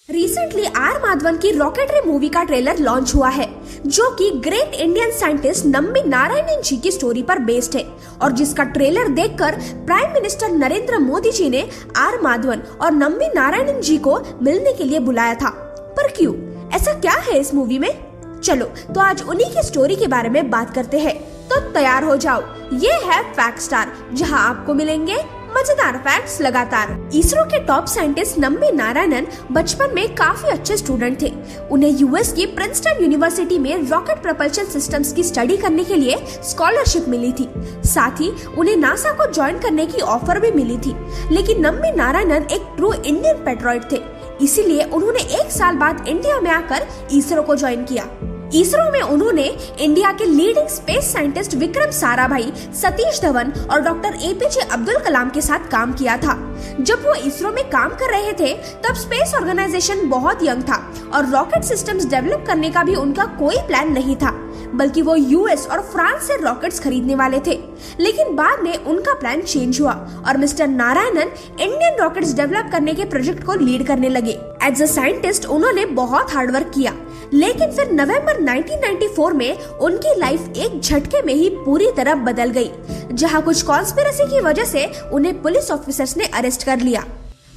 Recently R Madhavan की Rocketry movie का trailer launch हुआ है, जो कि great Indian scientist Nambi Narayanan ji की स्टोरी पर बेस्ड है और जिसका ट्रेलर देखकर प्राइम मिनिस्टर नरेंद्र मोदी जी ने आर माधवन और नम्बी नारायणन जी को मिलने के लिए बुलाया था। पर क्यों, ऐसा क्या है इस मूवी में? चलो तो आज उन्हीं की स्टोरी के बारे में बात करते हैं। तो तैयार हो जाओ, ये है फैक्ट स्टार, जहां आपको मिलेंगे मजेदार फैक्ट्स लगातार। इसरो के टॉप साइंटिस्ट नम्बी नारायणन बचपन में काफी अच्छे स्टूडेंट थे। उन्हें यूएस की प्रिंसटन यूनिवर्सिटी में रॉकेट प्रोपल्शन सिस्टम्स की स्टडी करने के लिए स्कॉलरशिप मिली थी। साथ ही उन्हें नासा को ज्वाइन करने की ऑफर भी मिली थी, लेकिन नम्बी नारायणन एक ट्रू इंडियन पेट्रियट थे, इसीलिए उन्होंने 1 साल बाद इंडिया में आकर इसरो को ज्वाइन किया। इसरो में उन्होंने इंडिया के leading space scientist Vikram Sarabhai, Satish Dhawan और डॉक्टर एपीजे अब्दुल कलाम के साथ काम किया था। जब वो इसरो में काम कर रहे थे तब स्पेस ऑर्गेनाइजेशन बहुत यंग था और रॉकेट सिस्टम्स डेवलप करने का भी उनका कोई प्लान नहीं था, बल्कि वो यूएस और फ्रांस से रॉकेट्स खरीदने वाले थे। लेकिन बाद में उनका प्लान चेंज हुआ और mister Narayanan Indian rockets develop करने के प्रोजेक्ट को लीड करने लगे। एज अ साइंटिस्ट उन्होंने बहुत हार्डवर्क किया, लेकिन फिर नवंबर 1994 में उनकी लाइफ एक झटके में ही पूरी तरह बदल गई, जहां कुछ कॉन्स्पिरेसी की वजह से उन्हें पुलिस ऑफिसर्स ने अरेस्ट कर लिया।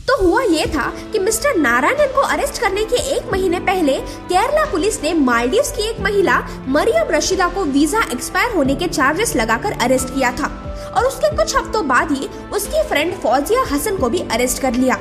तो हुआ ये था कि मिस्टर नारायणन को अरेस्ट करने के 1 महीने पहले केरला पुलिस ने मालदीव्स की एक महिला मरियम रशीदा को वीजा एक्सपायर होने के चार्जेस लगाकर अरेस्ट किया था और उसके कुछ हफ्तों बाद ही उसकी फ्रेंड फौजिया हसन को भी अरेस्ट कर लिया।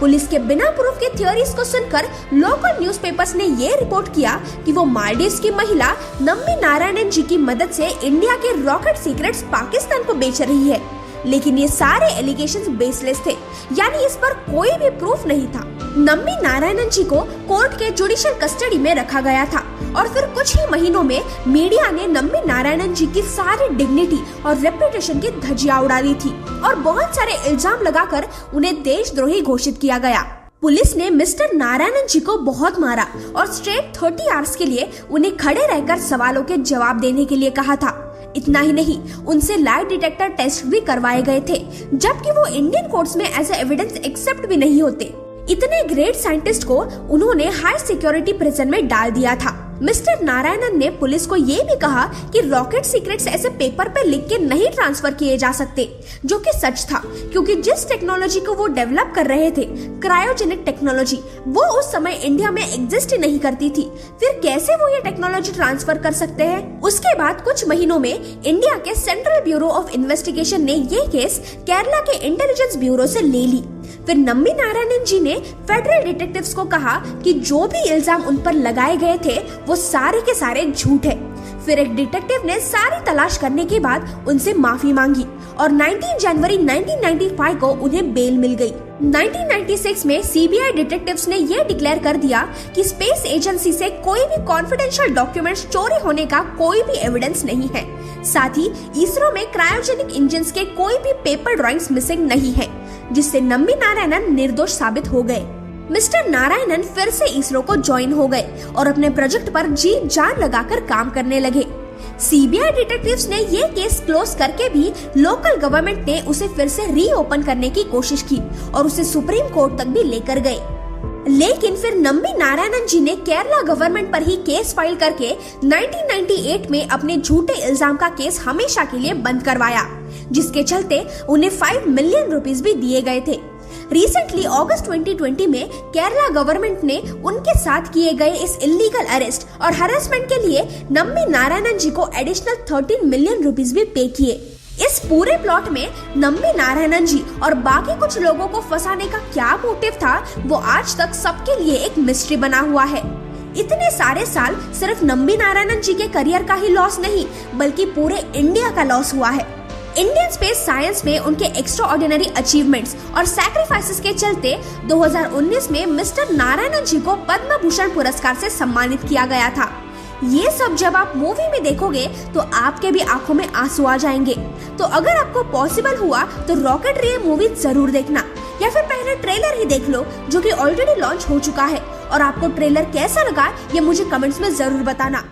पुलिस के बिना प्रूफ के थ्योरीज को सुनकर लोकल न्यूज़पेपर्स ने ये रिपोर्ट किया कि वो मालदीव्स की महिला नम्बी नारायणन जी की मदद से इंडिया के रॉकेट सीक्रेट्स पाकिस्तान को बेच रही है। लेकिन ये सारे एलिगेशंस बेसलेस थे, यानी इस पर कोई भी प्रूफ नहीं था। नम्बी नारायणन जी को कोर्ट के जुडिशियल कस्टडी में रखा गया था और फिर कुछ ही महीनों में मीडिया ने नम्बी नारायणन जी की सारी डिग्निटी और रेपुटेशन की धज्जियां उड़ा दी थी और बहुत सारे इल्जाम लगाकर उन्हें देशद्रोही घोषित किया गया। पुलिस ने मिस्टर नारायणन जी को बहुत मारा और स्ट्रेट 30 आवर्स के लिए उन्हें खड़े रहकर सवालों के जवाब देने के लिए कहा था। इतना ही नहीं, उनसे लाई डिटेक्टर टेस्ट भी करवाए गए थे, जबकि वो इंडियन कोर्ट्स में एज एविडेंस एक्सेप्ट भी नहीं होते। इतने ग्रेट साइंटिस्ट को उन्होंने हाई सिक्योरिटी प्रिजन में डाल दिया था। मिस्टर नारायणन ने पुलिस को ये भी कहा कि रॉकेट सीक्रेट्स ऐसे पेपर पे लिख के नहीं ट्रांसफर किए जा सकते, जो कि सच था, क्योंकि जिस टेक्नोलॉजी को वो डेवलप कर रहे थे, क्रायोजेनिक टेक्नोलॉजी, वो उस समय इंडिया में एग्जिस्ट ही नहीं करती थी। फिर कैसे वो ये टेक्नोलॉजी ट्रांसफर कर सकते हैं? उसके बाद कुछ महीनों में इंडिया के सेंट्रल ब्यूरो ऑफ इन्वेस्टिगेशन ने ये केस केरला के इंटेलिजेंस ब्यूरो से ले ली। फिर नम्बी नारायणन जी ने फेडरल डिटेक्टिव्स को कहा कि जो भी इल्जाम उन पर लगाए गए थे वो सारे के सारे झूठ है। फिर एक डिटेक्टिव ने सारी तलाश करने के बाद उनसे माफी मांगी और 19 जनवरी 1995 को उन्हें बेल मिल गई। 1996 में सीबीआई डिटेक्टिव्स ने यह डिक्लेयर कर दिया कि स्पेस एजेंसी से कोई भी कॉन्फिडेंशियल डॉक्यूमेंट्स चोरी होने का कोई भी एविडेंस नहीं है। साथ ही इसरो में क्रायोजेनिक इंजन्स के कोई भी पेपर ड्राइंग्स मिसिंग नहीं है, जिससे नम्बी नारायणन निर्दोष साबित हो गए। मिस्टर नारायणन फिर से इसरो को ज्वाइन हो गए और अपने प्रोजेक्ट पर जी जान लगाकर काम करने लगे। सीबीआई डिटेक्टिव्स ने ये केस क्लोज करके भी लोकल गवर्नमेंट ने उसे फिर से रीओपन करने की कोशिश की और उसे सुप्रीम कोर्ट तक भी लेकर गए। लेकिन फिर नम्बी नारायणन जी ने केरला गवर्नमेंट पर ही केस फाइल करके 1998 में अपने झूठे इल्जाम का केस हमेशा के लिए बंद करवाया, जिसके चलते उन्हें 5 मिलियन रुपीस भी दिए गए थे। रिसेंटली अगस्त 2020 में केरला गवर्नमेंट ने उनके साथ किए गए इस इलीगल अरेस्ट और हरासमेंट के लिए नम्बी नारायणन जी को एडिशनल 13 मिलियन रुपीस भी पे किए। इस पूरे प्लॉट में नम्बी नारायणन जी और बाकी कुछ लोगों को फंसाने का क्या मोटिव था, वो आज तक सबके लिए एक मिस्ट्री बना हुआ है। इतने सारे साल सिर्फ नम्बी नारायणन जी के करियर का ही लॉस नहीं, बल्कि पूरे इंडिया का लॉस हुआ है। इंडियन स्पेस साइंस में उनके एक्स्ट्राऑर्डिनरी अचीवमेंट्स और सैक्रिफाइसेस के चलते 2019 में मिस्टर नारायणन जी को पद्म भूषण पुरस्कार से सम्मानित किया गया था। ये सब जब आप मूवी में देखोगे तो आपके भी आंखों में आंसू आ जाएंगे। तो अगर आपको पॉसिबल हुआ तो रॉकेटरी मूवी जरूर देखना, या फिर पहले ट्रेलर ही देख लो, जो कि ऑलरेडी लॉन्च हो चुका है। और आपको ट्रेलर कैसा लगा ये मुझे कमेंट्स में जरूर बताना।